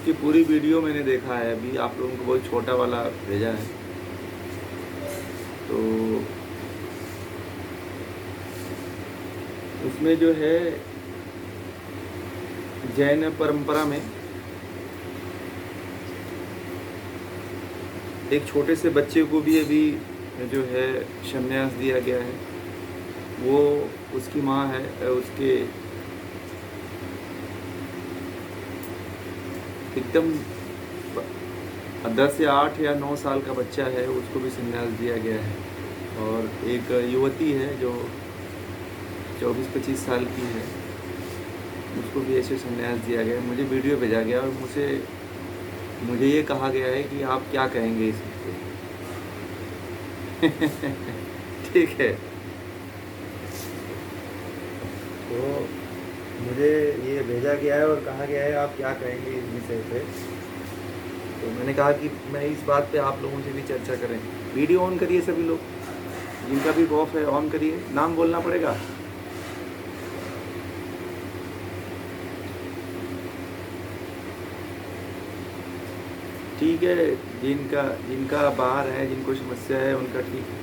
की पूरी वीडियो मैंने देखा है, अभी आप लोगों को बहुत छोटा वाला भेजा है। तो उसमें जो है जैन परंपरा में एक छोटे से बच्चे को भी अभी जो है संन्यास दिया गया है। वो उसकी माँ है, उसके एकदम 10 या 8 या 9 साल का बच्चा है, उसको भी संन्यास दिया गया है। और एक युवती है जो 24-25 साल की है, उसको भी ऐसे संन्यास दिया गया है। मुझे वीडियो भेजा गया और मुझे ये कहा गया है कि आप क्या कहेंगे इस पे। ठीक है, तो मुझे ये भेजा गया है और कहा गया है आप क्या कहेंगे इस विषय पे। तो मैंने कहा कि मैं इस बात पे आप लोगों से भी चर्चा करें। वीडियो ऑन करिए सभी लोग, जिनका भी ऑफ है ऑन करिए। नाम बोलना पड़ेगा। ठीक है, जिनका बाहर है, जिनको समस्या है उनका ठीक है।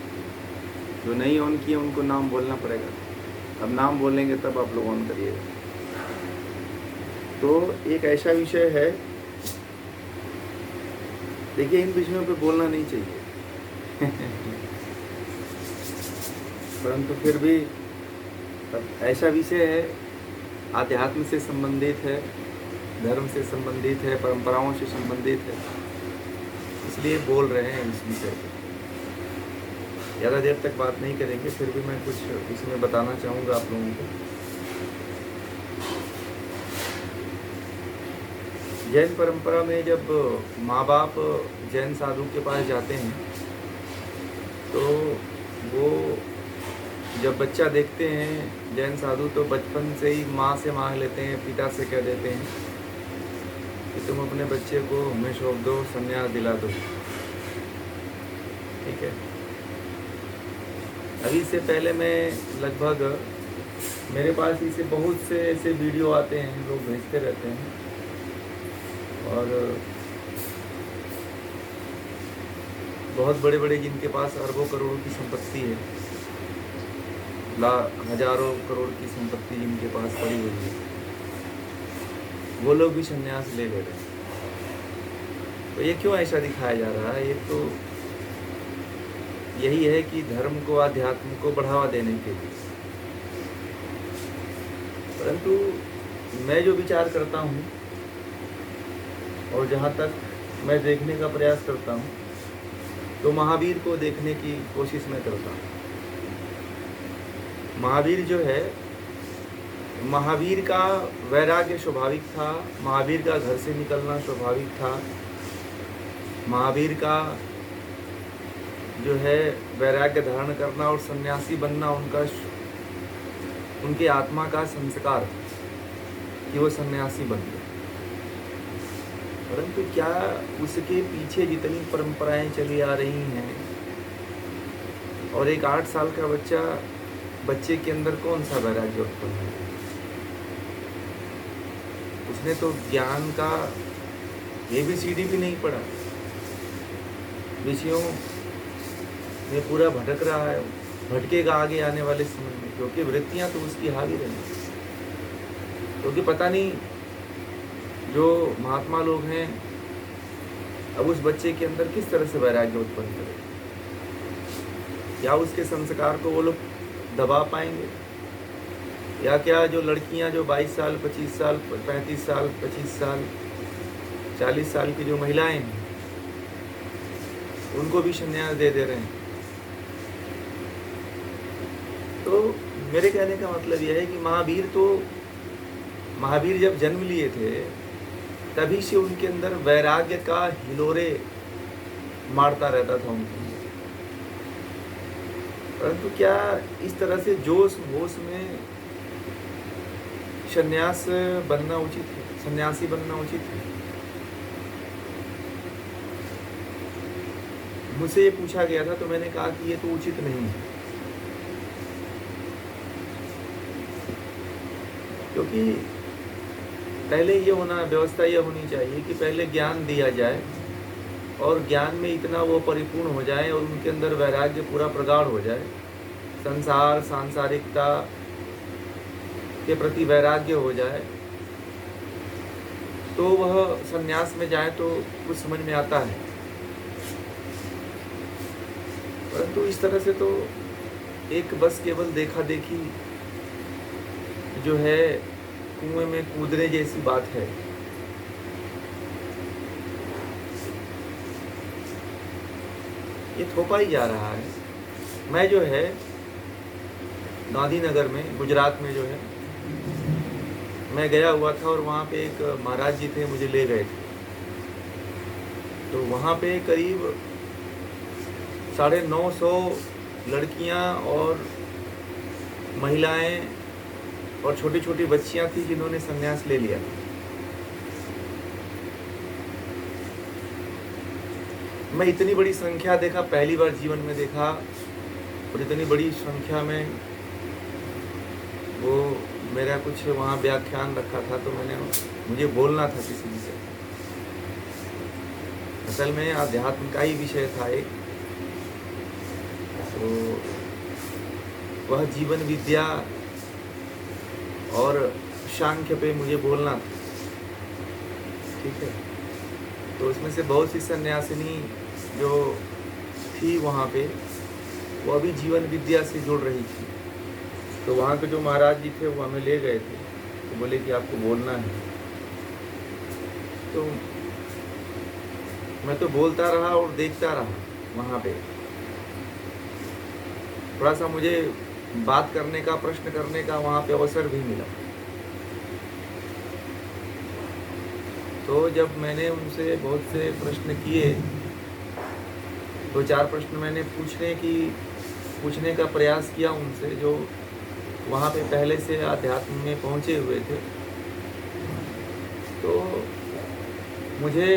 जो नहीं ऑन किए उनको नाम बोलना पड़ेगा। अब नाम बोलेंगे तब आप लोग ऑन करिएगा। तो एक ऐसा विषय है, देखिए इन विषयों पे बोलना नहीं चाहिए। परंतु फिर भी अब ऐसा विषय है, आध्यात्म से संबंधित है, धर्म से संबंधित है, परंपराओं से संबंधित है, इसलिए बोल रहे हैं इस विषय पर। ज़्यादा देर तक बात नहीं करेंगे, फिर भी मैं कुछ इसमें बताना चाहूँगा आप लोगों को। जैन परंपरा में जब माँ बाप जैन साधु के पास जाते हैं तो वो जब बच्चा देखते हैं जैन साधु, तो बचपन से ही माँ से मांग लेते हैं, पिता से कह देते हैं कि तुम अपने बच्चे को हमें सौंप दो, संन्यास दिला दो। ठीक है, अभी से पहले मैं लगभग, मेरे पास इसे बहुत से ऐसे वीडियो आते हैं, लोग भेजते रहते हैं। और बहुत बड़े बड़े जिनके पास अरबों करोड़ों की संपत्ति है, हजारों करोड़ की संपत्ति जिनके पास पड़ी हुई है, वो लोग भी संन्यास ले रहे हैं। तो ये क्यों ऐसा दिखाया जा रहा है? ये तो यही है कि धर्म को, आध्यात्म को बढ़ावा देने के लिए। परंतु मैं जो विचार करता हूँ और जहाँ तक मैं देखने का प्रयास करता हूँ, तो महावीर को देखने की कोशिश मैं करता हूँ। महावीर जो है, महावीर का वैराग्य स्वाभाविक था, महावीर का घर से निकलना स्वाभाविक था, महावीर का जो है वैराग्य धारण करना और सन्यासी बनना उनके आत्मा का संस्कार कि वो सन्यासी बन गए। परंतु क्या उसके पीछे जितनी परंपराएं चली आ रही हैं, और एक 8 साल का बच्चे के अंदर कौन सा वैराग्य उत्पन्न है? उसने तो ज्ञान का ABCD भी नहीं पढ़ा, विषयों में पूरा भटक रहा है, भटकेगा आगे आने वाले समय में, क्योंकि वृत्तियां तो उसकी हावी रहेंगी। क्योंकि पता नहीं जो महात्मा लोग हैं अब उस बच्चे के अंदर किस तरह से वैराग्य उत्पन्न करें, क्या उसके संस्कार को वो लोग दबा पाएंगे, या क्या जो लड़कियां जो 22 साल 25 साल 35 साल 25 साल 40 साल की जो महिलाएं हैं, उनको भी संन्यास दे रहे हैं। तो मेरे कहने का मतलब यह है कि महावीर जब जन्म लिए थे तभी से उनके अंदर वैराग्य का हिलोरे मारता रहता था उनके अंदर। परंतु क्या इस तरह से जोश होश में संन्यास बनना उचित है, सन्यासी बनना उचित है? मुझसे ये पूछा गया था, तो मैंने कहा कि ये तो उचित नहीं है। क्योंकि पहले ये व्यवस्था ये होनी चाहिए कि पहले ज्ञान दिया जाए और ज्ञान में इतना वो परिपूर्ण हो जाए और उनके अंदर वैराग्य पूरा प्रगाढ़ हो जाए, संसार सांसारिकता के प्रति वैराग्य हो जाए, तो वह संन्यास में जाए तो कुछ समझ में आता है। परंतु इस तरह से तो एक बस केवल देखा देखी जो है, कुएं में कूदने जैसी बात है। ये थोपा ही जा रहा है। मैं जो है गांधीनगर में, गुजरात में जो है, मैं गया हुआ था और वहाँ पे एक महाराज जी थे, मुझे ले गए थे। तो वहाँ पे करीब 950 लड़कियाँ और महिलाएं और छोटी छोटी बच्चियाँ थी जिन्होंने संन्यास ले लिया। मैं इतनी बड़ी संख्या देखा, पहली बार जीवन में देखा, और इतनी बड़ी संख्या में वो मेरा कुछ वहाँ व्याख्यान रखा था, तो मुझे बोलना था किसी से। असल में आध्यात्म का ही विषय था एक, तो वह जीवन विद्या और सांख्य पे मुझे बोलना था, ठीक है। तो उसमें से बहुत सी सन्यासिनी जो थी वहाँ पे, वो अभी जीवन विद्या से जुड़ रही थी। तो वहाँ के जो महाराज जी थे वो हमें ले गए थे, तो बोले कि आपको बोलना है। तो मैं तो बोलता रहा और देखता रहा वहाँ पे। थोड़ा सा मुझे बात करने का, प्रश्न करने का वहाँ पे अवसर भी मिला। तो जब मैंने उनसे बहुत से प्रश्न किए, 2-4 प्रश्न मैंने पूछने का प्रयास किया उनसे, जो वहाँ पे पहले से आध्यात्म में पहुँचे हुए थे। तो मुझे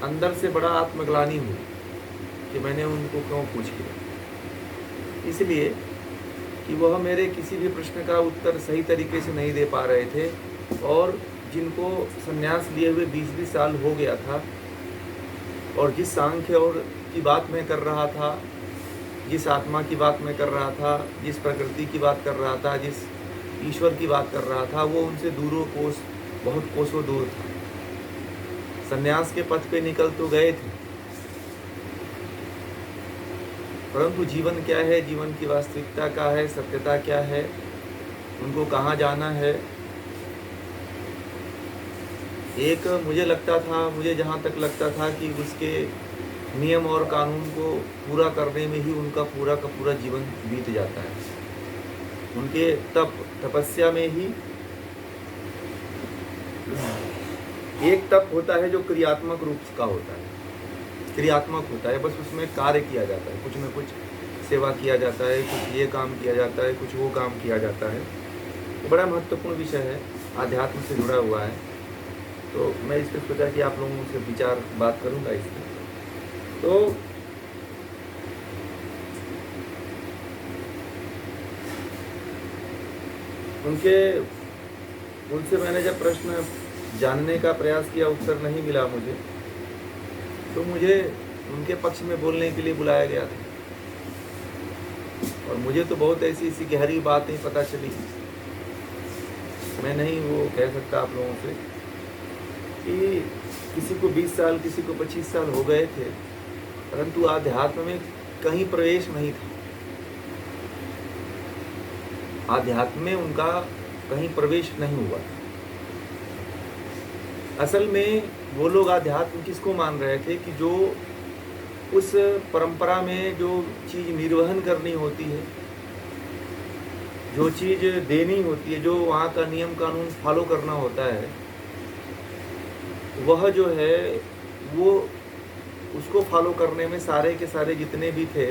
अंदर से बड़ा आत्मग्लानि हुई कि मैंने उनको क्यों पूछ लिया। इसलिए कि वह मेरे किसी भी प्रश्न का उत्तर सही तरीके से नहीं दे पा रहे थे, और जिनको संन्यास लिए हुए 20-20 साल हो गया था, और जिस सांख्य और की बात मैं कर रहा था, जिस आत्मा की बात मैं कर रहा था, जिस प्रकृति की बात कर रहा था, जिस ईश्वर की बात कर रहा था, वो उनसे बहुत कोसों दूर था। संन्यास के पथ पे निकल तो गए थे, परंतु जीवन क्या है, जीवन की वास्तविकता क्या है, सत्यता क्या है, उनको कहाँ जाना है, एक मुझे जहाँ तक लगता था कि उसके नियम और कानून को पूरा करने में ही उनका पूरा का पूरा जीवन बीत जाता है। उनके तपस्या में ही एक तप होता है जो क्रियात्मक रूप का होता है, क्रियात्मक होता है, बस उसमें कार्य किया जाता है, कुछ न कुछ सेवा किया जाता है, कुछ ये काम किया जाता है, कुछ वो काम किया जाता है। तो बड़ा महत्वपूर्ण विषय है, आध्यात्म से जुड़ा हुआ है। तो मैं इस पर सोचा कि आप लोगों से बात करूंगा इस पर। तो उनसे मैंने जब प्रश्न जानने का प्रयास किया, उत्तर नहीं मिला मुझे, तो मुझे उनके पक्ष में बोलने के लिए बुलाया गया था। और मुझे तो बहुत ऐसी गहरी बातें पता चली, मैं नहीं वो कह सकता आप लोगों से कि किसी को 20 साल, किसी को 25 साल हो गए थे, परंतु आध्यात्म में कहीं प्रवेश नहीं था। आध्यात्म में उनका कहीं प्रवेश नहीं हुआ। असल में वो लोग आध्यात्म किसको मान रहे थे कि जो उस परंपरा में जो चीज़ निर्वहन करनी होती है, जो चीज़ देनी होती है, जो वहाँ का नियम कानून फॉलो करना होता है, वह जो है वो उसको फॉलो करने में सारे के सारे जितने भी थे,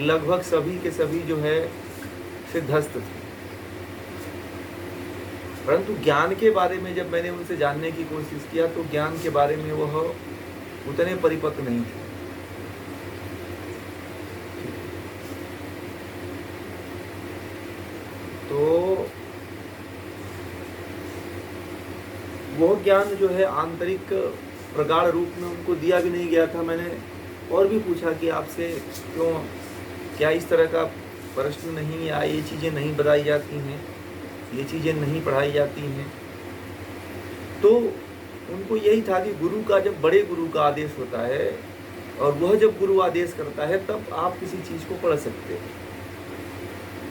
लगभग सभी के सभी जो है सिद्धस्त थे। परंतु ज्ञान के बारे में जब मैंने उनसे जानने की कोशिश किया, तो ज्ञान के बारे में वह उतने परिपक्व नहीं थे। तो ज्ञान जो है आंतरिक प्रगाढ़ रूप में उनको दिया भी नहीं गया था। मैंने और भी पूछा कि आपसे क्यों, क्या इस तरह का प्रश्न नहीं, या ये चीज़ें नहीं बताई जाती हैं, ये चीज़ें नहीं पढ़ाई जाती हैं। तो उनको यही था कि गुरु का, जब बड़े गुरु का आदेश होता है और वह जब गुरु आदेश करता है तब आप किसी चीज़ को पढ़ सकते हैं।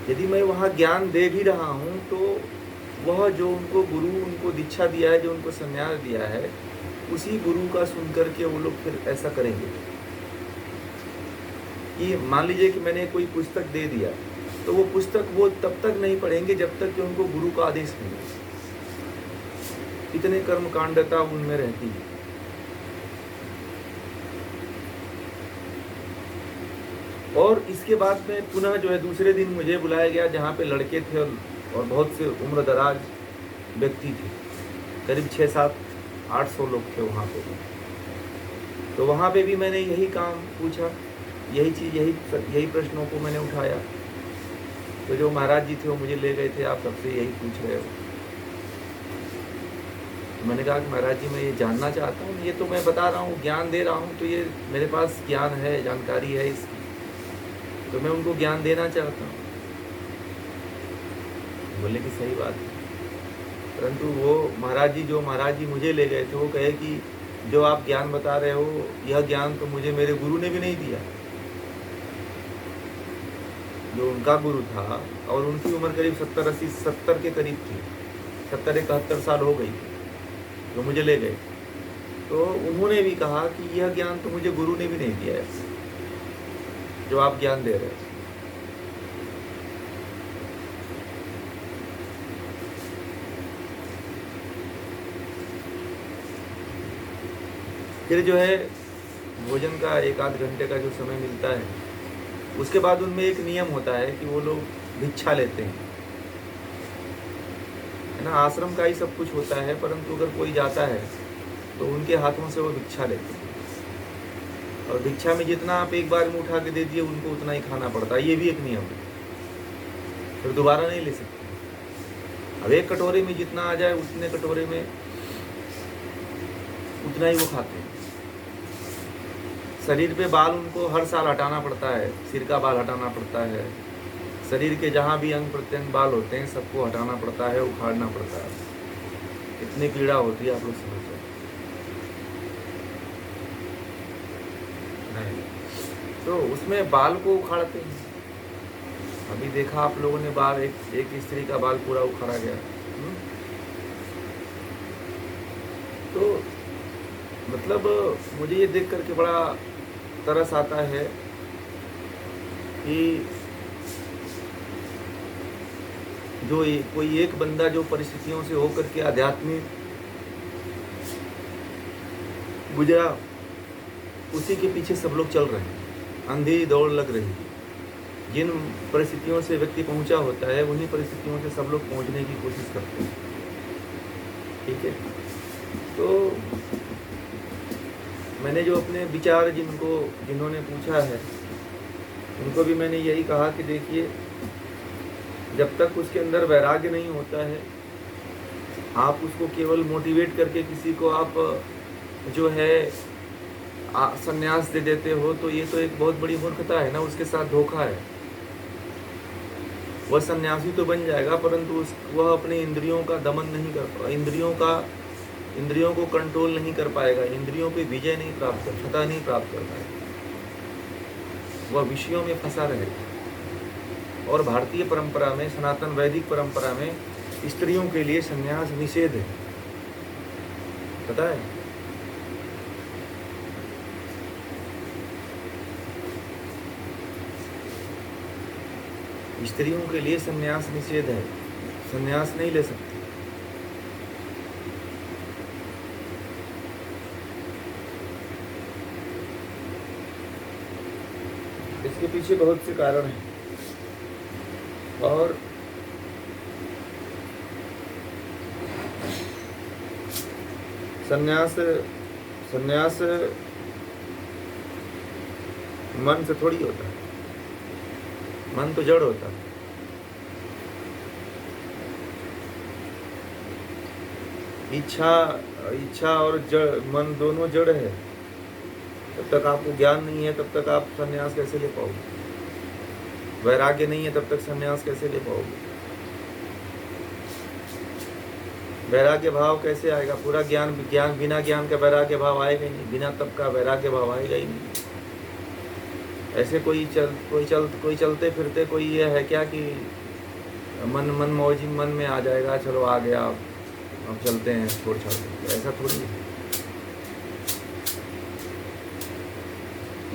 यदि मैं वहाँ ज्ञान दे भी रहा हूँ तो वह जो उनको गुरु उनको दीक्षा दिया है, जो उनको संन्यास दिया है, उसी गुरु का सुन करके वो लोग फिर ऐसा करेंगे। कि मान लीजिए कि मैंने कोई पुस्तक दे दिया, तो वो पुस्तक वो तब तक नहीं पढ़ेंगे जब तक कि उनको गुरु का आदेश नहीं मिले। इतने कर्मकांडता उनमें रहती है। और इसके बाद में पुनः जो है दूसरे दिन मुझे बुलाया गया, जहाँ पे लड़के थे और बहुत से उम्र दराज व्यक्ति थे, करीब 600-700-800 लोग थे वहाँ पे। तो वहाँ पे भी मैंने यही काम पूछा, यही चीज़, यही प्रश्नों को मैंने उठाया। तो जो महाराज जी थे वो मुझे ले गए थे, आप सबसे यही पूछ रहे हो। तो मैंने कहा कि महाराज जी, मैं ये जानना चाहता हूँ, ये तो मैं बता रहा हूँ, ज्ञान दे रहा हूँ, तो ये मेरे पास ज्ञान है, जानकारी है इसकी, तो मैं उनको ज्ञान देना चाहता हूँ। बोले कि सही बात है, परंतु वो महाराज जी मुझे ले गए थे, वो कहे कि जो आप ज्ञान बता रहे हो, यह ज्ञान तो मुझे मेरे गुरु ने भी नहीं दिया। जो उनका गुरु था, और उनकी उम्र करीब 70 के करीब थी, 70-71 साल हो गई थी, जो मुझे ले गए। तो उन्होंने भी कहा कि यह ज्ञान तो मुझे गुरु ने भी नहीं दिया है, जो आप ज्ञान दे रहे हो। फिर जो है भोजन का 1-8 घंटे का जो समय मिलता है, उसके बाद उनमें एक नियम होता है कि वो लोग भिक्षा लेते हैं, है ना। आश्रम का ही सब कुछ होता है, परंतु अगर कोई जाता है तो उनके हाथों से वो भिक्षा लेते हैं। और भिक्षा में जितना आप एक बार में उठा के दे दिए, उनको उतना ही खाना पड़ता है। ये भी एक नियम है, फिर दोबारा नहीं ले सकते। अब एक कटोरे में जितना आ जाए, उतने कटोरे में उतना ही वो खाते हैं। शरीर पे बाल उनको हर साल हटाना पड़ता है, सिर का बाल हटाना पड़ता है, शरीर के जहाँ भी अंग प्रत्यंग बाल होते हैं सबको हटाना पड़ता है, उखाड़ना पड़ता है। इतनी पीड़ा होती है, आप लोग समझ जाओ। नहीं तो उसमें बाल को उखाड़ते हैं। अभी देखा आप लोगों ने, बाल एक स्त्री का बाल पूरा उखाड़ा गया। तो मतलब मुझे ये देख करके बड़ा तरस आता है कि जो कोई एक बंदा जो परिस्थितियों से होकर के आध्यात्मिक गुजरा, उसी के पीछे सब लोग चल रहे हैं, अंधी दौड़ लग रही है। जिन परिस्थितियों से व्यक्ति पहुंचा होता है, उन्हीं परिस्थितियों से सब लोग पहुंचने की कोशिश करते हैं। ठीक है, तो मैंने जो अपने विचार जिन्होंने पूछा है, उनको भी मैंने यही कहा कि देखिए, जब तक उसके अंदर वैराग्य नहीं होता है, आप उसको केवल मोटिवेट करके किसी को आप जो है संन्यास दे देते हो, तो ये तो एक बहुत बड़ी मूर्खता है ना, उसके साथ धोखा है। वह सन्यासी तो बन जाएगा, परंतु वह अपने इंद्रियों का दमन नहीं कर पाएगा, इंद्रियों को कंट्रोल नहीं कर पाएगा, इंद्रियों पे विजय नहीं प्राप्त कर, फतह नहीं प्राप्त कर पाएगा, वह विषयों में फंसा रहेगा। और भारतीय परंपरा में, सनातन वैदिक परंपरा में स्त्रियों के लिए संन्यास निषेध है, पता है। स्त्रियों के लिए संन्यास निषेध है, संन्यास नहीं ले सकती। इसके पीछे बहुत से कारण हैं। और संन्यास मन से थोड़ी होता है, मन तो जड़ होता है। इच्छा इच्छा और जड़, मन दोनों जड़ है, तब तक आपको ज्ञान नहीं है, तब तक आप संन्यास कैसे ले पाओगे? वैराग्य नहीं है तब तक संन्यास कैसे ले पाओगे? वैराग्य भाव कैसे आएगा? पूरा ज्ञान बिना ज्ञान का वैराग्य भाव आएगा ही नहीं, बिना तप का वैराग्य भाव आएगा ही नहीं। ऐसे कोई चलते फिरते कोई ये है क्या कि मन मौजी मन में आ जाएगा, चलो आ गया अब चलते हैं, छोड़ छाड़ देंगे, ऐसा थोड़ी है।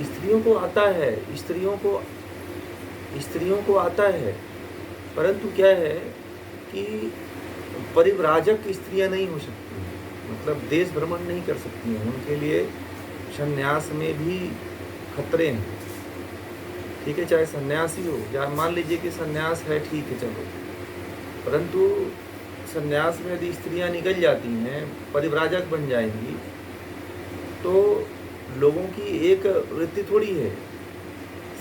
स्त्रियों को आता है, स्त्रियों को आता है, परंतु क्या है कि परिव्राजक स्त्रियां नहीं हो सकती, मतलब देश भ्रमण नहीं कर सकती हैं, उनके लिए संन्यास में भी खतरे हैं। ठीक है, चाहे सन्यासी हो, या मान लीजिए कि सन्यास है, ठीक है चलो, परंतु सन्यास में यदि स्त्रियां निकल जाती हैं, परिव्राजक बन जाएंगी, तो लोगों की एक वृत्ति थोड़ी है,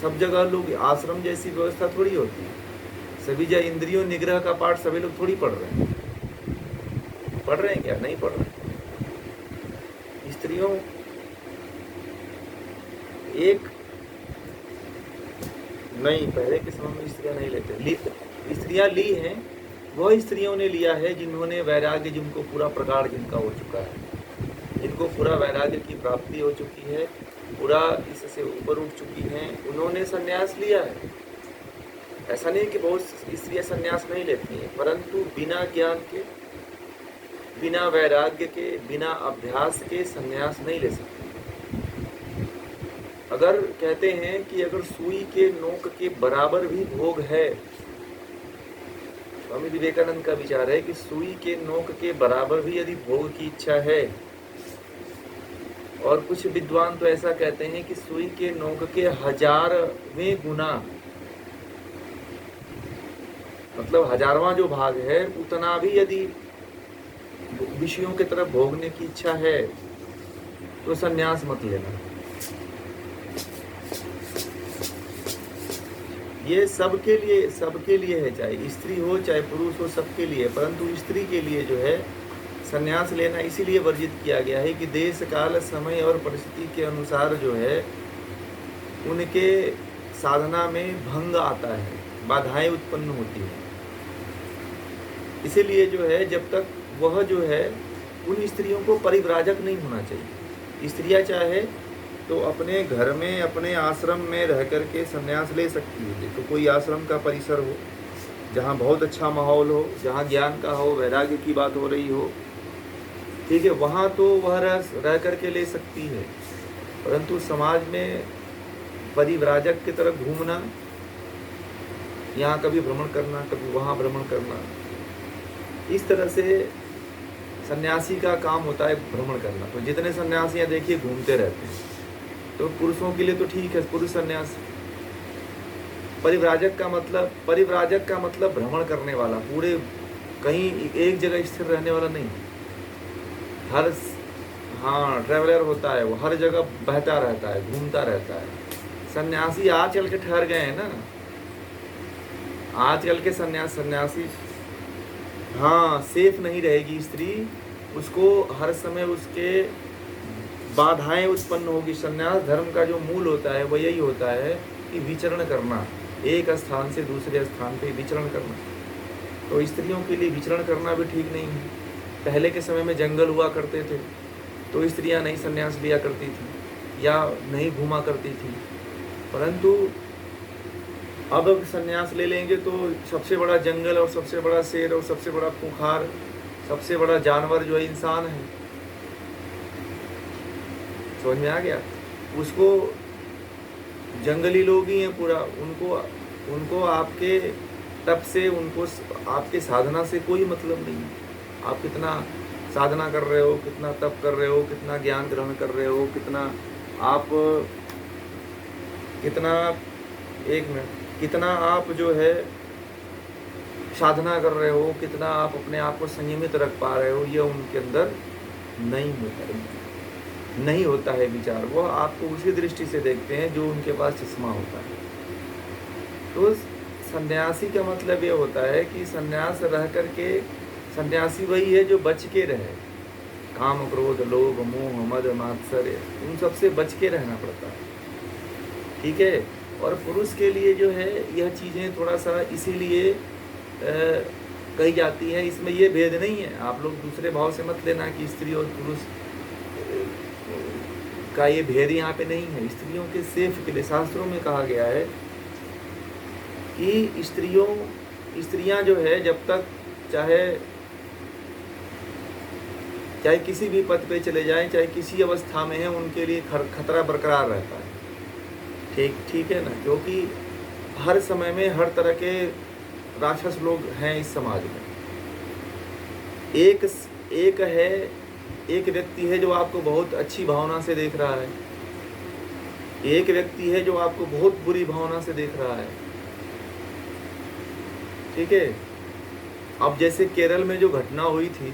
सब जगह लोग आश्रम जैसी व्यवस्था थोड़ी होती है, सभी जगह इंद्रियों निग्रह का पाठ सभी लोग थोड़ी पढ़ रहे हैं। पढ़ रहे हैं क्या? नहीं पढ़ रहे। स्त्रियों एक नहीं, पहले के समय में स्त्रियां नहीं लेते, स्त्रियां ली हैं, वह स्त्रियों ने लिया है जिन्होंने वैराग्य, जिनको पूरा प्रगाढ़ जिनका हो चुका है, जिनको पूरा वैराग्य की प्राप्ति हो चुकी है, पूरा इससे ऊपर उठ चुकी हैं, उन्होंने संन्यास लिया है। ऐसा नहीं कि बहुत स्त्रियां संन्यास नहीं लेती हैं, परंतु बिना ज्ञान के, बिना वैराग्य के, बिना अभ्यास के संन्यास नहीं ले सकती। अगर कहते हैं कि अगर सुई के नोक के बराबर भी भोग है, स्वामी विवेकानंद का विचार है कि सुई के नोक के बराबर भी यदि भोग की इच्छा है, और कुछ विद्वान तो ऐसा कहते हैं कि सुई के नोक के 1000वें गुना, मतलब 1000वां जो भाग है, उतना भी यदि विषयों की तरफ भोगने की इच्छा है तो संन्यास मत लेना। ये सबके लिए है, चाहे स्त्री हो चाहे पुरुष हो, सबके लिए, परंतु स्त्री के लिए जो है संन्यास लेना इसीलिए वर्जित किया गया है कि देश काल समय और परिस्थिति के अनुसार जो है उनके साधना में भंग आता है, बाधाएं उत्पन्न होती हैं। इसीलिए जो है जब तक वह जो है, उन स्त्रियों को परिव्राजक नहीं होना चाहिए। स्त्रियां चाहे तो अपने घर में, अपने आश्रम में रह करके संन्यास ले सकती है। तो कोई आश्रम का परिसर हो जहाँ बहुत अच्छा माहौल हो, जहाँ ज्ञान का हो, वैराग्य की बात हो रही हो, ठीक है, वहाँ तो वह रह करके ले सकती है, परंतु समाज में परिव्राजक की तरफ घूमना, यहाँ कभी भ्रमण करना, कभी वहाँ भ्रमण करना, इस तरह से सन्यासी का काम होता है भ्रमण करना। तो जितने सन्यासियाँ देखिए घूमते रहते हैं, तो पुरुषों के लिए तो ठीक है, पुरुष सन्यास। परिव्राजक का मतलब भ्रमण करने वाला, पूरे कहीं एक जगह स्थिर रहने वाला नहीं, हर ट्रैवलर होता है, वो हर जगह बहता रहता है, घूमता रहता है। सन्यासी आजकल के ठहर गए हैं ना, आजकल के सन्यासी सेफ नहीं रहेगी स्त्री, उसको हर समय उसके बाधाएं उत्पन्न होगी। संन्यास धर्म का जो मूल होता है वो यही होता है कि विचरण करना, एक स्थान से दूसरे स्थान पे विचरण करना। तो स्त्रियों के लिए विचरण करना भी ठीक नहीं है। पहले के समय में जंगल हुआ करते थे, तो स्त्रियां नहीं संन्यास लिया करती थी या नहीं घूमा करती थी, परंतु अब संन्यास ले लेंगे तो सबसे बड़ा जंगल और सबसे बड़ा शेर और सबसे बड़ा खूंखार, सबसे बड़ा जानवर जो है इंसान है। समझ में आ गया? उसको जंगली लोग ही हैं पूरा, उनको आपके तप से, उनको आपके साधना से कोई मतलब नहीं है। आप कितना साधना कर रहे हो, कितना तप कर रहे हो, कितना ज्ञान ग्रहण कर रहे हो, कितना आप जो है साधना कर रहे हो, कितना आप अपने आप को संयमित रख पा रहे हो, ये उनके अंदर नहीं होता है विचार। वो आपको उसी दृष्टि से देखते हैं जो उनके पास चश्मा होता है। तो सन्यासी का मतलब ये होता है कि सन्यास रह करके, सन्यासी वही है जो बच के रहे, काम क्रोध लोभ मोह मद मात्सर्य, उन सबसे बच के रहना पड़ता है। ठीक है। और पुरुष के लिए जो है यह चीज़ें थोड़ा सा इसीलिए कही जाती है, इसमें ये भेद नहीं है, आप लोग दूसरे भाव से मत लेना कि स्त्री और पुरुष का ये भेद यहाँ पे नहीं है। स्त्रियों के सेफ के लिए शास्त्रों में कहा गया है कि स्त्रियां जो है जब तक चाहे किसी भी पद पे चले जाएं, चाहे किसी अवस्था में है, उनके लिए खतरा बरकरार रहता है। ठीक है ना, क्योंकि हर समय में हर तरह के राक्षस लोग हैं इस समाज में। एक व्यक्ति है जो आपको बहुत अच्छी भावना से देख रहा है, एक व्यक्ति है जो आपको बहुत बुरी भावना से देख रहा है। ठीक है। अब जैसे केरल में जो घटना हुई थी,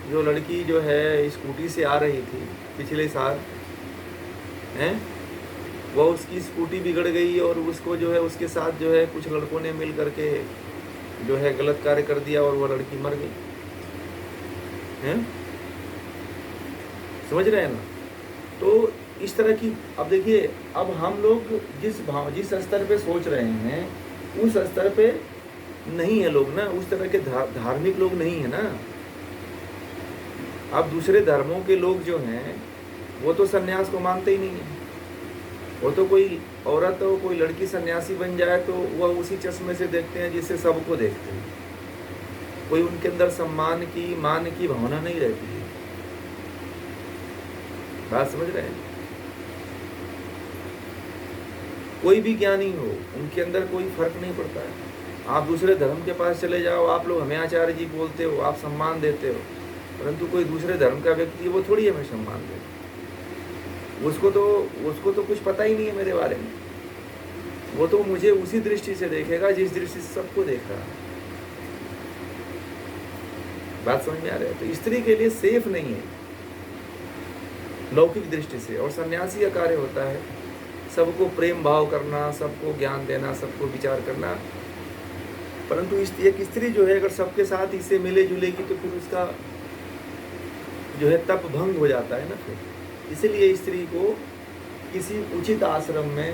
जो लड़की जो है स्कूटी से आ रही थी पिछले साल, हैं, वो उसकी स्कूटी बिगड़ गई और उसको जो है उसके साथ जो है कुछ लड़कों ने मिल करके जो है गलत कार्य कर दिया और वो लड़की मर गई। हैं, समझ रहे हैं ना। तो इस तरह की, अब देखिए, अब हम लोग जिस स्तर पे सोच रहे हैं उस स्तर पे नहीं है लोग ना, उस तरह के धार्मिक लोग नहीं है ना। अब दूसरे धर्मों के लोग जो हैं वो तो सन्यास को मानते ही नहीं है। वो तो कोई औरत हो, कोई लड़की सन्यासी बन जाए तो वह उसी चश्मे से देखते हैं जिससे सबको देखते हैं। कोई उनके अंदर सम्मान की, मान की भावना नहीं रहती है। बात समझ रहे हैं। कोई भी ज्ञानी हो, उनके अंदर कोई फर्क नहीं पड़ता है। आप दूसरे धर्म के पास चले जाओ, आप लोग हमें आचार्य जी बोलते हो, आप सम्मान देते हो, परंतु कोई दूसरे धर्म का व्यक्ति है वो थोड़ी हमें सम्मान देता। उसको तो कुछ पता ही नहीं है मेरे बारे में। वो तो मुझे उसी दृष्टि से देखेगा जिस दृष्टि से सबको देख रहा है। बात समझ में आ रही है। तो स्त्री के लिए सेफ नहीं है लौकिक दृष्टि से। और सन्यासी का कार्य होता है सबको प्रेम भाव करना, सबको ज्ञान देना, सबको विचार करना। परंतु एक स्त्री जो है अगर सबके साथ इससे मिले जुलेगी तो फिर उसका जो है तप भंग हो जाता है ना। फिर इसलिए स्त्री को किसी उचित आश्रम में,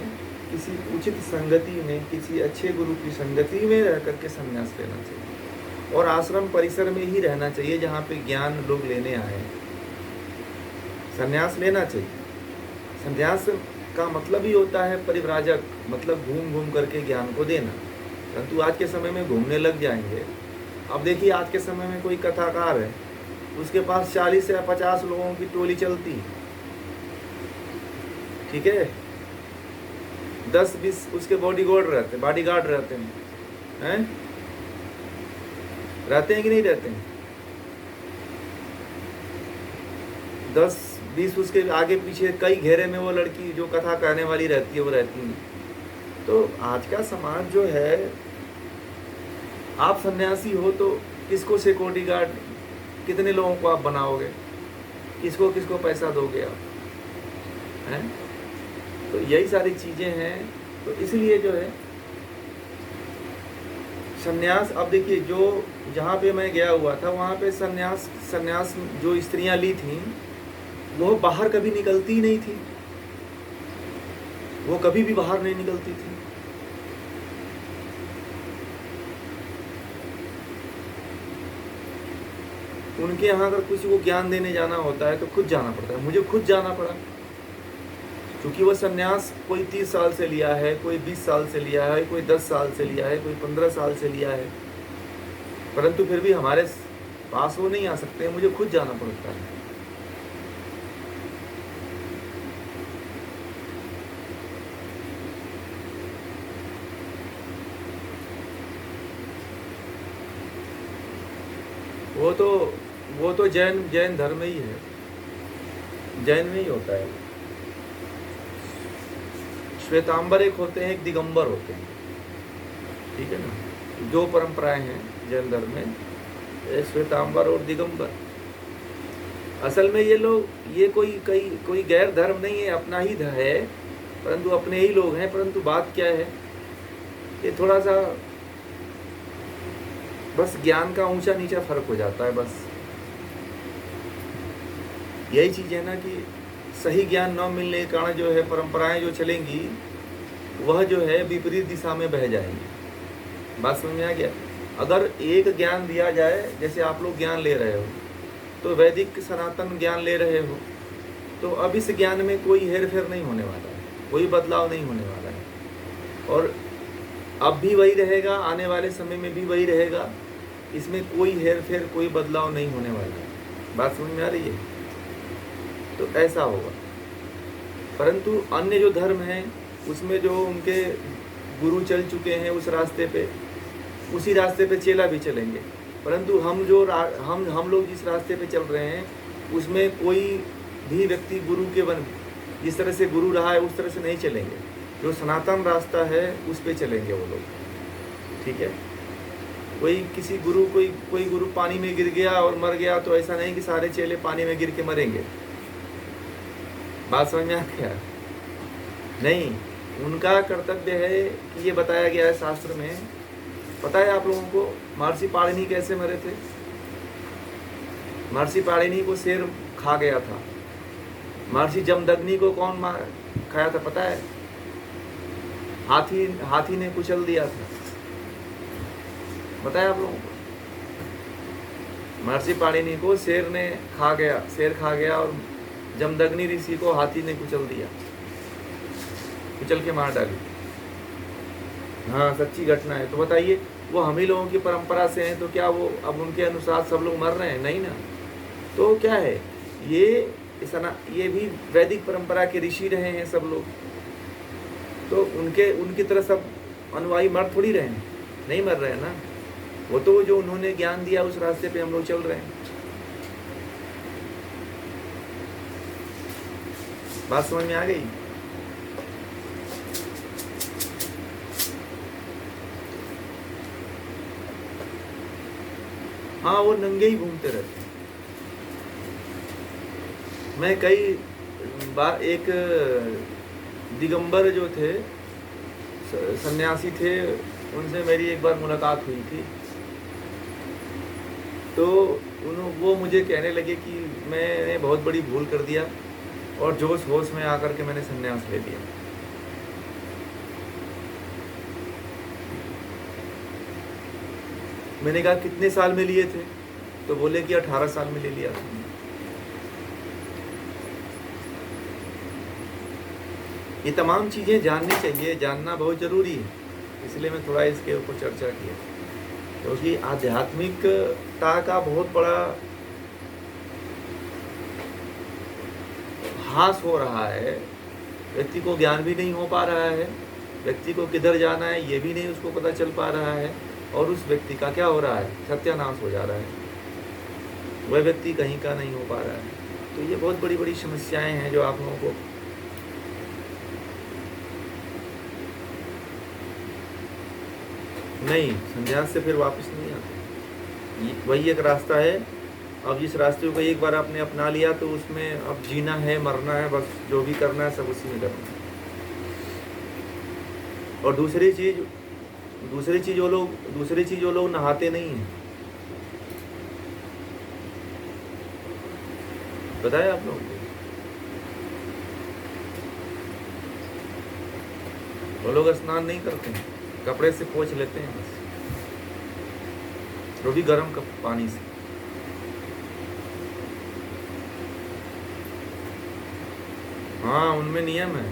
किसी उचित संगति में, किसी अच्छे गुरु की संगति में रह करके संन्यास लेना चाहिए। और आश्रम परिसर में ही रहना चाहिए जहाँ पे ज्ञान लोग लेने आए। संन्यास लेना चाहिए। संन्यास का मतलब ही होता है परिव्राजक, मतलब घूम घूम करके ज्ञान को देना। परंतु आज के समय में घूमने लग जाएंगे। अब देखिए, आज के समय में कोई कथाकार है, उसके पास 40 या 50 लोगों की टोली चलती है। ठीक है। 10-20 उसके बॉडीगार्ड रहते हैं, रहते हैं कि नहीं रहते हैं। 10-20 उसके आगे पीछे कई घेरे में वो लड़की जो कथा कहने वाली रहती है वो रहती है। तो आज का समाज जो है, आप सन्यासी हो तो किसको सिक्योरिटी गार्ड, कितने लोगों को आप बनाओगे, किसको पैसा दोगे आप, हैं? तो यही सारी चीज़ें हैं। तो इसलिए जो है सन्यास, अब देखिए, जो जहाँ पे मैं गया हुआ था वहाँ पे सन्यास जो स्त्रियाँ ली थीं वो बाहर कभी निकलती ही नहीं थी। वो कभी भी बाहर नहीं निकलती थी। उनके यहाँ अगर किसी को ज्ञान देने जाना होता है तो खुद जाना पड़ता है। मुझे खुद जाना पड़ा, क्योंकि वो सन्यास कोई 30 साल से लिया है, कोई 20 साल से लिया है, कोई 10 साल से लिया है, कोई 15 साल से लिया है, परंतु फिर भी हमारे पास वो नहीं आ सकते। मुझे खुद जाना पड़ता है। वो तो जैन धर्म ही है, जैन में ही होता है। श्वेतांबर एक होते हैं, एक दिगंबर होते हैं। ठीक है ना। जो परंपराएं हैं जैन धर्म में, श्वेतांबर और दिगंबर। असल में ये लोग, ये कोई गैर धर्म नहीं है, अपना ही है, परंतु अपने ही लोग हैं। परंतु बात क्या है कि थोड़ा सा बस ज्ञान का ऊंचा नीचा फर्क हो जाता है बस। यही चीज़ है ना कि सही ज्ञान न मिलने के कारण जो है परंपराएं जो चलेंगी वह जो है विपरीत दिशा में बह जाएंगी। बात समझ में आ गया? अगर एक ज्ञान दिया जाए, जैसे आप लोग ज्ञान ले रहे हो तो वैदिक सनातन ज्ञान ले रहे हो, तो अब इस ज्ञान में कोई हेर फेर नहीं होने वाला है, कोई बदलाव नहीं होने वाला है, और अब भी वही रहेगा, आने वाले समय में भी वही रहेगा। इसमें कोई हेर फेर कोई बदलाव नहीं होने वाला है। बात समझ में आ रही है? तो ऐसा होगा। परंतु अन्य जो धर्म हैं उसमें जो उनके गुरु चल चुके हैं उस रास्ते पे, उसी रास्ते पे चेला भी चलेंगे। परंतु हम लोग जिस रास्ते पे चल रहे हैं उसमें कोई भी व्यक्ति गुरु के बन जिस तरह से गुरु रहा है उस तरह से नहीं चलेंगे। जो सनातन रास्ता है उस पे चलेंगे वो लोग, ठीक है? कोई गुरु पानी में गिर गया और मर गया तो ऐसा नहीं कि सारे चेले पानी में गिर के मरेंगे। बात समझ में आ गया? नहीं, उनका कर्तव्य है कि ये बताया गया है शास्त्र में। पता है आप लोगों को महर्षि पाणिनि कैसे मरे थे? महर्षि पाणिनि को शेर खा गया था। महर्षि जमदग्नि को कौन खाया था पता है? हाथी ने कुचल दिया था। बताया आप लोगों को? महर्षि पाणिनि को शेर खा गया और जमदग्नि ऋषि को हाथी ने कुचल दिया, कुचल के मार डाली। हाँ, सच्ची घटना है। तो बताइए, वो हम ही लोगों की परंपरा से हैं, तो क्या वो अब उनके अनुसार सब लोग मर रहे हैं? नहीं ना। तो क्या है, ये भी वैदिक परंपरा के ऋषि रहे हैं सब लोग, तो उनकी तरह सब अनुयायी मर थोड़ी रहे हैं, नहीं मर रहे हैं ना। वो तो जो उन्होंने ज्ञान दिया उस रास्ते पे हम लोग चल रहे हैं। बात समझ में आ गई? हाँ, वो नंगे ही घूमते रहते हैं। मैं कई बार, एक दिगंबर जो थे, सन्यासी थे, उनसे मेरी एक बार मुलाकात हुई थी। तो वो मुझे कहने लगे कि मैंने बहुत बड़ी भूल कर दिया और जोश होश में आकर के मैंने संन्यास ले लिया। मैंने कहा कितने साल में लिए थे? तो बोले कि 18 साल में ले लिया था। ये तमाम चीज़ें जाननी चाहिए, जानना बहुत ज़रूरी है, इसलिए मैं थोड़ा इसके ऊपर चर्चा किया, क्योंकि आध्यात्मिकता का बहुत बड़ा ह्रास हो रहा है। व्यक्ति को ज्ञान भी नहीं हो पा रहा है, व्यक्ति को किधर जाना है ये भी नहीं उसको पता चल पा रहा है, और उस व्यक्ति का क्या हो रहा है, सत्यानाश हो जा रहा है, वह व्यक्ति कहीं का नहीं हो पा रहा है। तो ये बहुत बड़ी बड़ी समस्याएं हैं जो आप लोगों को नहीं, संन्यास से फिर वापस नहीं आते। वही एक रास्ता है। अब जिस रास्ते को एक बार आपने अपना लिया तो उसमें अब जीना है, मरना है, बस जो भी करना है सब उसी में करना है। और दूसरी चीज वो लोग नहाते नहीं हैं। बताया आप लोगों को? वो लोग स्नान नहीं करते हैं, कपड़े से पोंछ लेते हैं बस, वो भी गर्म पानी से। हाँ, उनमें नियम है।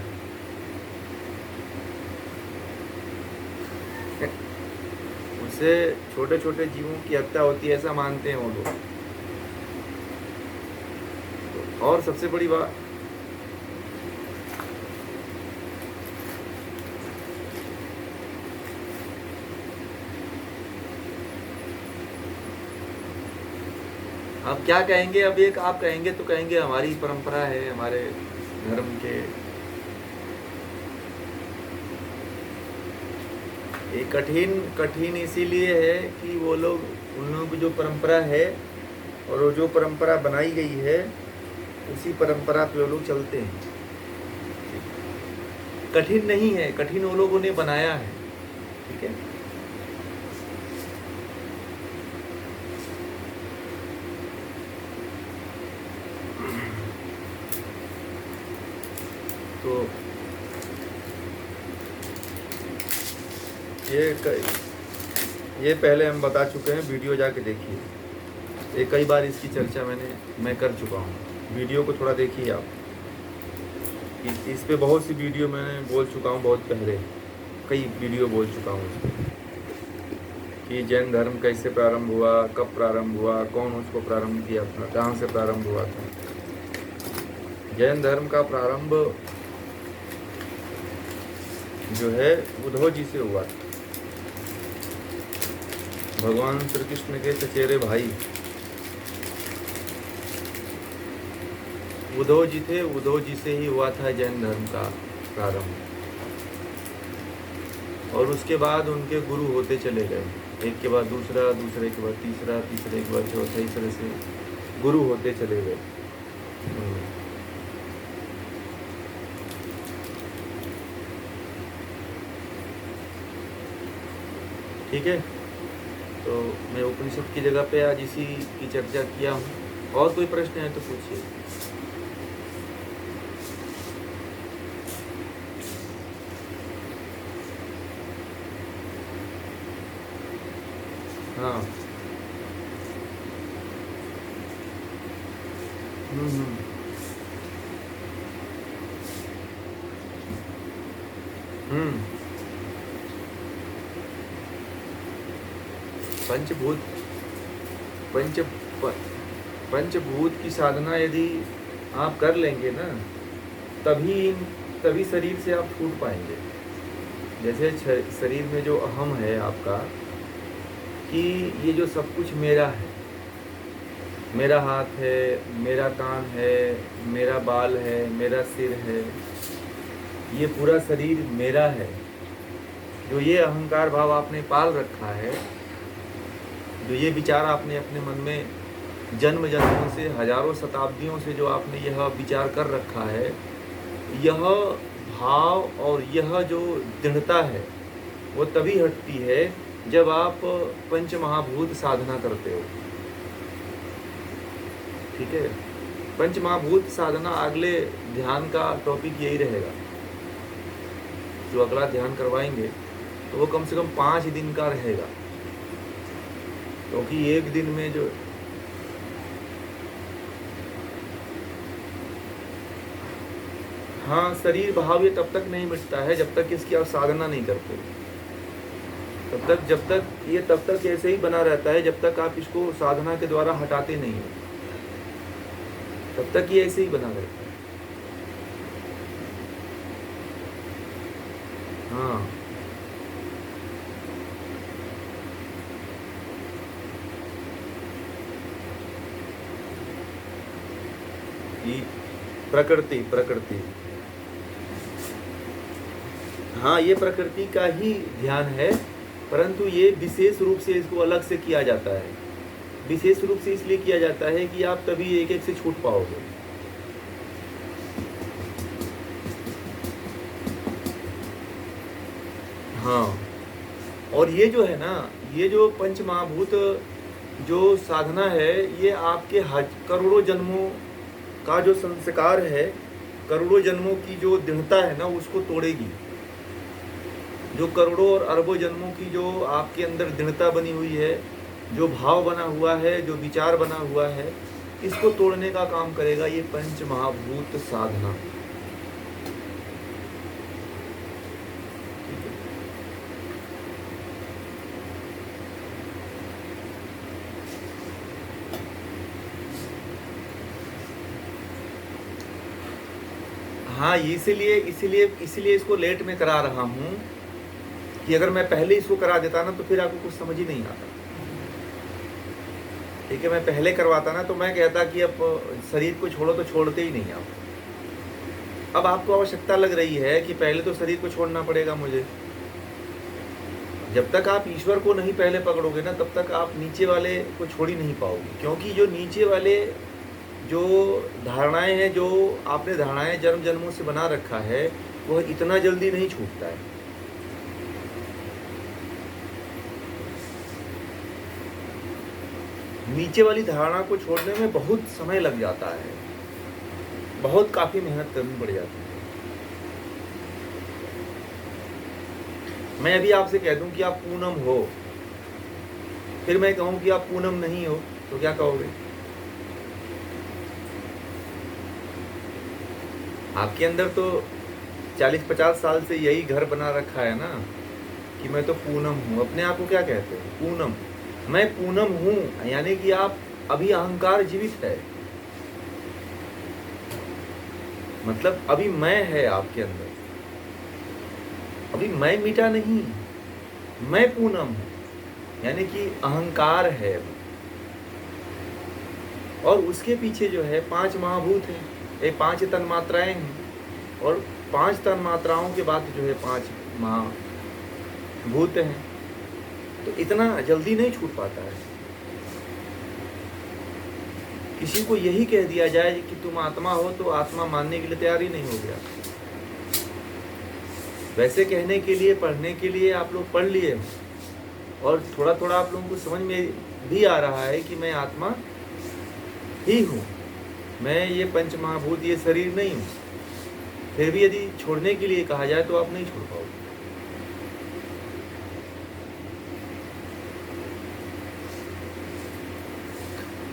उससे छोटे छोटे जीवों की हत्या होती है, ऐसा मानते हैं वो लोग। और सबसे बड़ी बात, अब क्या कहेंगे, अब एक आप कहेंगे तो कहेंगे हमारी परंपरा है, हमारे धर्म के। ये कठिन इसीलिए है कि वो लोग, उन लोगों की जो परंपरा है और वो जो परंपरा बनाई गई है उसी परंपरा पे वो लोग चलते हैं। कठिन नहीं है, कठिन वो लोगों ने बनाया है, ठीक है? तो ये पहले हम बता चुके हैं, वीडियो जाके देखिए। ये कई बार इसकी चर्चा मैं कर चुका हूँ, वीडियो को थोड़ा देखिए आप। इस पे बहुत सी वीडियो मैंने बोल चुका हूँ, बहुत पहले कई वीडियो बोल चुका हूँ इस पर कि जैन धर्म कैसे प्रारंभ हुआ, कब प्रारंभ हुआ, कौन उसको प्रारंभ किया था, कहाँ से प्रारंभ हुआ था। जैन धर्म का प्रारंभ जो है उद्धव जी से हुआ था। भगवान श्री कृष्ण के चचेरे भाई उद्धव जी थे, उद्धव जी से ही हुआ था जैन धर्म का प्रारंभ। और उसके बाद उनके गुरु होते चले गए, एक के बाद दूसरा, दूसरे के बाद तीसरा, तीसरे के बाद चौथा, इस तरह से गुरु होते चले गए। ठीक है, तो मैं उपनिषद की जगह पे आज इसी की चर्चा किया हूँ। और कोई प्रश्न है तो पूछिए। हाँ। हम्म। हम्म। पंचभूत पंच पंचभूत की साधना यदि आप कर लेंगे ना, तभी शरीर से आप छूट पाएंगे। जैसे शरीर में जो अहम है आपका, कि ये जो सब कुछ मेरा है, मेरा हाथ है, मेरा कान है, मेरा बाल है, मेरा सिर है, ये पूरा शरीर मेरा है। जो ये अहंकार भाव आपने पाल रखा है, जो ये विचार आपने अपने मन में जन्म जन्मों से, हजारों शताब्दियों से जो आपने यह विचार कर रखा है, यह भाव और यह जो दृढ़ता है वो तभी हटती है जब आप पंच महाभूत साधना करते हो। ठीक है, पंच महाभूत साधना अगले ध्यान का टॉपिक यही रहेगा। जो अगला ध्यान करवाएंगे तो वो कम से कम 5 दिन का रहेगा, क्योंकि एक दिन में जो हाँ, शरीर भाव ये तब तक नहीं मिटता है जब तक इसकी आप साधना नहीं करते। तब तक ऐसे ही बना रहता है जब तक आप इसको साधना के द्वारा हटाते नहीं हो, तब तक ये ऐसे ही बना रहता है। हाँ, ये प्रकृति हाँ, ये प्रकृति का ही ध्यान है, परंतु ये विशेष रूप से इसको अलग से किया जाता है। विशेष रूप से इसलिए किया जाता है कि आप तभी एक एक से छूट पाओगे। हाँ, और ये जो है ना, ये जो पंच महाभूत जो साधना है, ये आपके करोड़ों जन्मों का जो संस्कार है, करोड़ों जन्मों की जो दृढ़ता है ना, उसको तोड़ेगी। जो करोड़ों और अरबों जन्मों की जो आपके अंदर दृढ़ता बनी हुई है, जो भाव बना हुआ है, जो विचार बना हुआ है, इसको तोड़ने का काम करेगा ये पंच महाभूत साधना। हाँ, इसीलिए इसको लेट में करा रहा हूँ कि अगर मैं पहले इसको करा देता ना तो फिर आपको कुछ समझ ही नहीं आता। ठीक है, मैं पहले करवाता ना तो मैं कहता कि अब शरीर को छोड़ो, तो छोड़ते ही नहीं आप। अब आपको आवश्यकता लग रही है कि पहले तो शरीर को छोड़ना पड़ेगा मुझे। जब तक आप ईश्वर को नहीं पहले पकड़ोगे ना, तब तक आप नीचे वाले को छोड़ ही नहीं पाओगे। क्योंकि जो नीचे वाले जो धारणाएं हैं, जो आपने धारणाएं जन्म जन्मों से बना रखा है, वह इतना जल्दी नहीं छूटता है। नीचे वाली धारणा को छोड़ने में बहुत समय लग जाता है, बहुत काफ़ी मेहनत करनी पड़ जाती है। मैं अभी आपसे कह दूं कि आप पूनम हो, फिर मैं कहूं कि आप पूनम नहीं हो, तो क्या कहोगे? आपके अंदर तो 40-50 साल से यही घर बना रखा है ना कि मैं तो पूनम हूं। अपने आप को क्या कहते हो? पूनम। मैं पूनम हूं, यानी कि आप अभी अहंकार जीवित है, मतलब अभी मैं है आपके अंदर, अभी मैं मिटा नहीं, मैं पूनम हूं, यानी कि अहंकार है। और उसके पीछे जो है 5 महाभूत हैं, ये 5 तन्मात्राएं हैं, और 5 तन्मात्राओं के बाद जो है 5 महाभूत हैं। तो इतना जल्दी नहीं छूट पाता है। किसी को यही कह दिया जाए कि तुम आत्मा हो, तो आत्मा मानने के लिए तैयार ही नहीं हो गया। वैसे कहने के लिए, पढ़ने के लिए आप लोग पढ़ लिए, और थोड़ा थोड़ा आप लोगों को समझ में भी आ रहा है कि मैं आत्मा ही हूँ, मैं ये पंच महाभूत, ये शरीर नहीं हूँ। फिर भी यदि छोड़ने के लिए कहा जाए तो आप नहीं छोड़ पाओगे।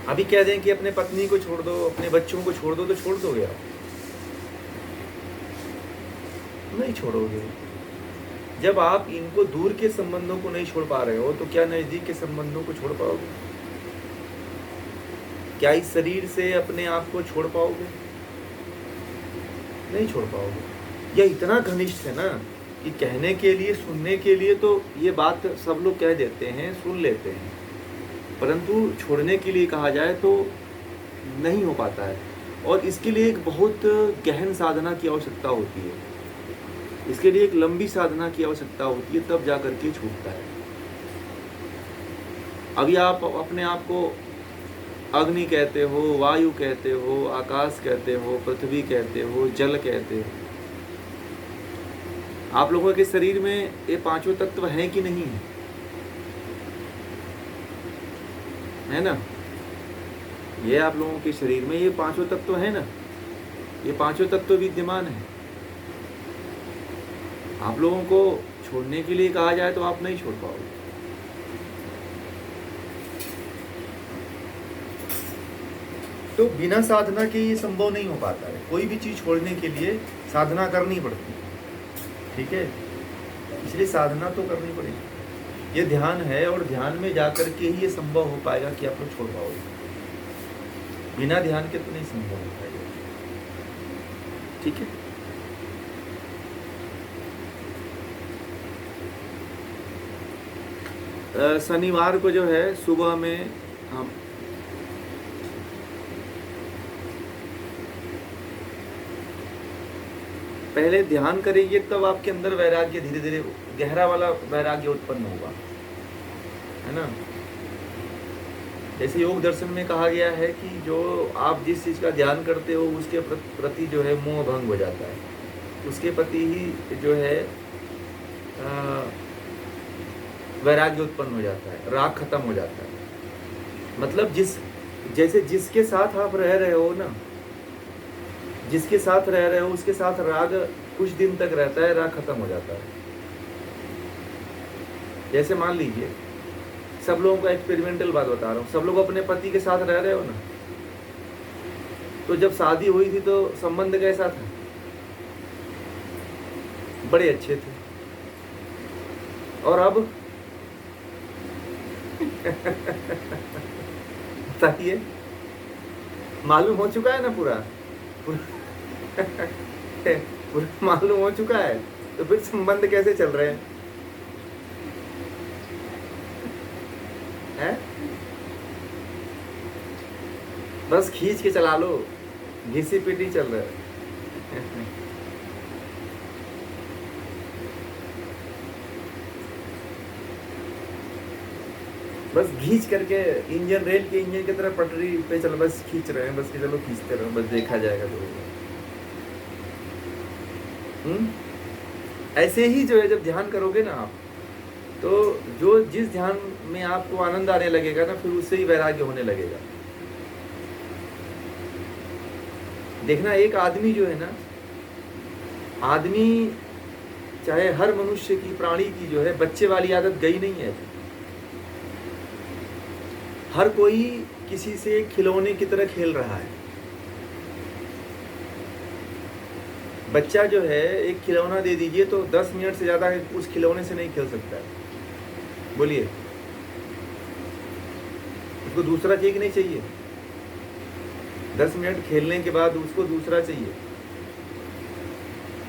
अभी कह दें कि अपने पत्नी को छोड़ दो, अपने बच्चों को छोड़ दो, तो छोड़ दोगे आप? नहीं छोड़ोगे। जब आप इनको दूर के संबंधों को नहीं छोड़ पा रहे हो, तो क्या नजदीक के संबंधों को छोड़ पाओगे? क्या इस शरीर से अपने आप को छोड़ पाओगे? नहीं छोड़ पाओगे। यह इतना घनिष्ठ है ना कि कहने के लिए, सुनने के लिए तो ये बात सब लोग कह देते हैं, सुन लेते हैं, परंतु छोड़ने के लिए कहा जाए तो नहीं हो पाता है। और इसके लिए एक बहुत गहन साधना की आवश्यकता होती है, इसके लिए एक लंबी साधना की आवश्यकता होती है, तब जाकर के छूटता है। अभी आप अपने आप को अग्नि कहते हो, वायु कहते हो, आकाश कहते हो, पृथ्वी कहते हो, जल कहते हो। आप लोगों के शरीर में ये 5 तत्व हैं कि नहीं है ना? ये आप लोगों के शरीर में ये 5 तत्व है ना, ये 5 तत्व विद्यमान है। आप लोगों को छोड़ने के लिए कहा जाए तो आप नहीं छोड़ पाओगे। तो बिना साधना के ये संभव नहीं हो पाता है। कोई भी चीज छोड़ने के लिए साधना करनी पड़ती है, ठीक है? इसलिए साधना तो करनी पड़ेगी। ये ध्यान है, और ध्यान में जाकर के ही ये संभव हो पाएगा कि आप लोग छोड़ पाओगे। बिना ध्यान के तो नहीं संभव हो पाएगा, ठीक है? शनिवार को जो है सुबह में हम पहले ध्यान करेंगे, तब आपके अंदर वैराग्य धीरे धीरे, गहरा वाला वैराग्य उत्पन्न होगा, है ना? जैसे योग दर्शन में कहा गया है कि जो आप जिस चीज़ का ध्यान करते हो उसके प्रति जो है मोह भंग हो जाता है, उसके प्रति ही जो है वैराग्य उत्पन्न हो जाता है, राग खत्म हो जाता है। मतलब जैसे जिसके साथ आप रह रहे हो ना, जिसके साथ रह रहे हो उसके साथ राग कुछ दिन तक रहता है, राग खत्म हो जाता है। जैसे मान लीजिए, सब लोगों को एक्सपेरिमेंटल बात बता रहा हूँ, सब लोग अपने पति के साथ रह रहे हो ना, तो जब शादी हुई थी तो संबंध कैसा था? बड़े अच्छे थे। और अब बताइए, मालूम हो चुका है ना पूरा पूरा मालूम हो चुका है, तो फिर संबंध कैसे चल रहे हैं? बस खींच के चला लो, घिसी पिटी चल रहा है बस खींच करके इंजन, रेल के इंजन की तरह पटरी पे चलो, बस खींच रहे हैं, बस कि चलो खींचते रहो, बस देखा जाएगा तो। ऐसे ही जो है, जब ध्यान करोगे ना आप, तो जो जिस ध्यान में आपको आनंद आने लगेगा ना, फिर उससे ही वैराग्य होने लगेगा। देखना, एक आदमी जो है ना, आदमी चाहे हर मनुष्य की, प्राणी की जो है बच्चे वाली आदत गई नहीं है। हर कोई किसी से खिलौने की तरह खेल रहा है। बच्चा जो है, एक खिलौना दे दीजिए तो 10 मिनट से ज़्यादा उस खिलौने से नहीं खेल सकता है। बोलिए, उसको दूसरा चाहिए कि नहीं चाहिए? 10 मिनट खेलने के बाद उसको दूसरा चाहिए।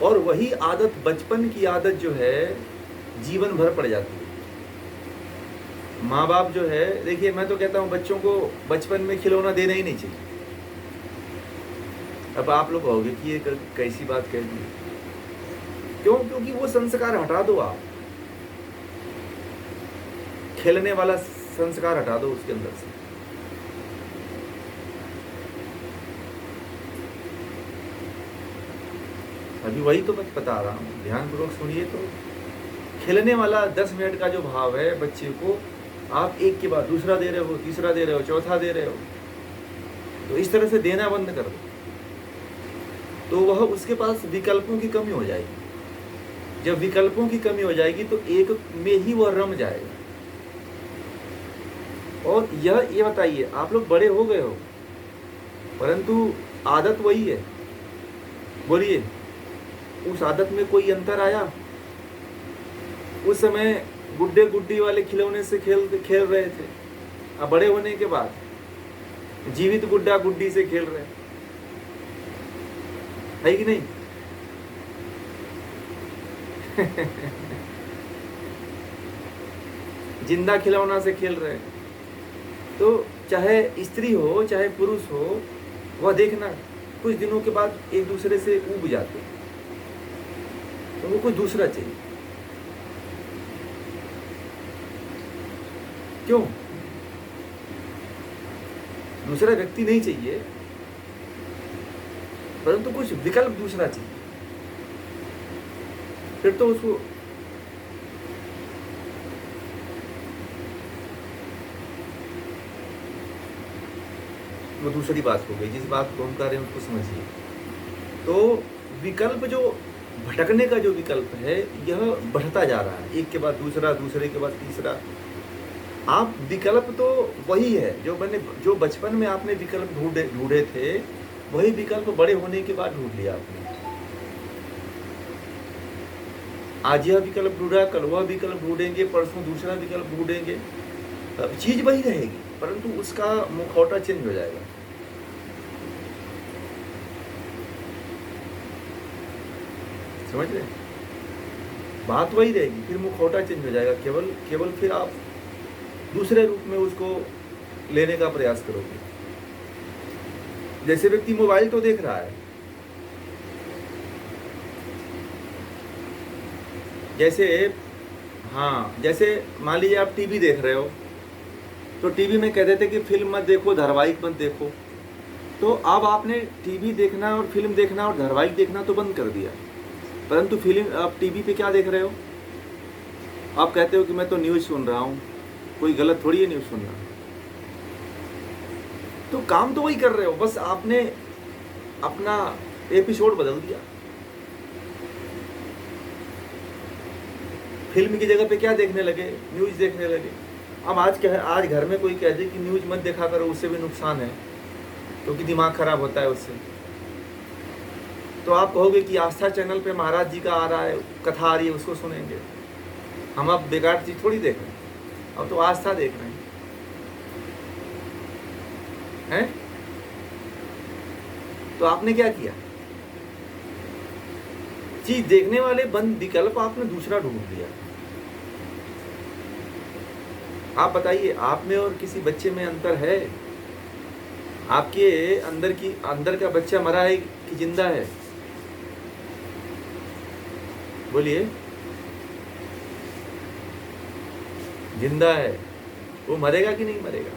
और वही आदत, बचपन की आदत जो है, जीवन भर पड़ जाती है। माँ बाप जो है, देखिए मैं तो कहता हूँ बच्चों को बचपन में खिलौना देना ही नहीं चाहिए। अब आप लोग कहोगे कि ये कैसी बात कह दी। क्यों? क्योंकि वो संस्कार हटा दो आप, खेलने वाला संस्कार हटा दो उसके अंदर से। अभी वही तो मैं बता रहा हूँ, ध्यानपूर्वक सुनिए। तो खेलने वाला 10 मिनट का जो भाव है बच्चे को, आप एक के बाद दूसरा दे रहे हो, तीसरा दे रहे हो, चौथा दे रहे हो, तो इस तरह से देना बंद कर दो, तो वह उसके पास विकल्पों की कमी हो जाएगी। जब विकल्पों की कमी हो जाएगी तो एक में ही वह रम जाएगा। और ये बताइए, आप लोग बड़े हो गए हो परंतु आदत वही है। बोलिए, उस आदत में कोई अंतर आया? उस समय गुड्डे गुड्डी वाले खिलौने से खेल रहे थे, अब बड़े होने के बाद जीवित गुड्डा गुड्डी से खेल रहे हैं, है कि नहीं? जिंदा खिलौना से खेल रहे हैं। तो चाहे स्त्री हो चाहे पुरुष हो, वह देखना कुछ दिनों के बाद एक दूसरे से ऊब जाते हैं, तो वो कुछ दूसरा चाहिए। क्यों? दूसरा व्यक्ति नहीं चाहिए, परंतु कुछ विकल्प दूसरा चाहिए। फिर तो उसको वो दूसरी बात हो गई। जिस बात को हम कर रहे हैं उसको समझिए। तो विकल्प जो भटकने का जो विकल्प है, यह बढ़ता जा रहा है, एक के बाद दूसरा, दूसरे के बाद तीसरा। आप विकल्प तो वही है जो बचपन में आपने विकल्प ढूंढे थे, वही विकल्प बड़े होने के बाद ढूंढ लिया आपने। आज यह विकल्प ढूंढा, कल वह विकल्प ढूंढेंगे, परसों दूसरा विकल्प ढूंढेंगे। चीज वही रहेगी, परंतु उसका मुखौटा चेंज हो जाएगा। समझ रहे? बात वही रहेगी, फिर मुखौटा चेंज हो जाएगा। केवल फिर आप दूसरे रूप में उसको लेने का प्रयास करोगे। जैसे व्यक्ति मोबाइल तो देख रहा है, जैसे मान लीजिए आप टीवी देख रहे हो, तो टीवी में कहते थे कि फिल्म मत देखो, धारावाहिक मत देखो। तो अब आपने टीवी देखना और फिल्म देखना और धारावाहिक देखना तो बंद कर दिया, परंतु आप टीवी पे क्या देख रहे हो? आप कहते हो कि मैं तो न्यूज़ सुन रहा हूँ। कोई गलत थोड़ी है न्यूज़ सुनना। तो काम तो वही कर रहे हो, बस आपने अपना एपिसोड बदल दिया। फिल्म की जगह पे क्या देखने लगे? न्यूज़ देखने लगे। अब आज घर में कोई कह दे कि न्यूज़ मत देखा करो, उससे भी नुकसान है, क्योंकि दिमाग खराब होता है उससे। तो आप कहोगे कि आस्था चैनल पे महाराज जी का आ रहा है, कथा आ रही है, उसको सुनेंगे। हम अब बेकार चीज थोड़ी देख रहे हैं, अब तो आस्था देख रहे हैं। तो आपने क्या किया? चीज देखने वाले बंद विकल्प आपने दूसरा ढूंढ लिया। आप बताइए, आप में और किसी बच्चे में अंतर है? आपके अंदर का बच्चा मरा है कि जिंदा है? बोलिए। जिंदा है। वो मरेगा कि नहीं मरेगा?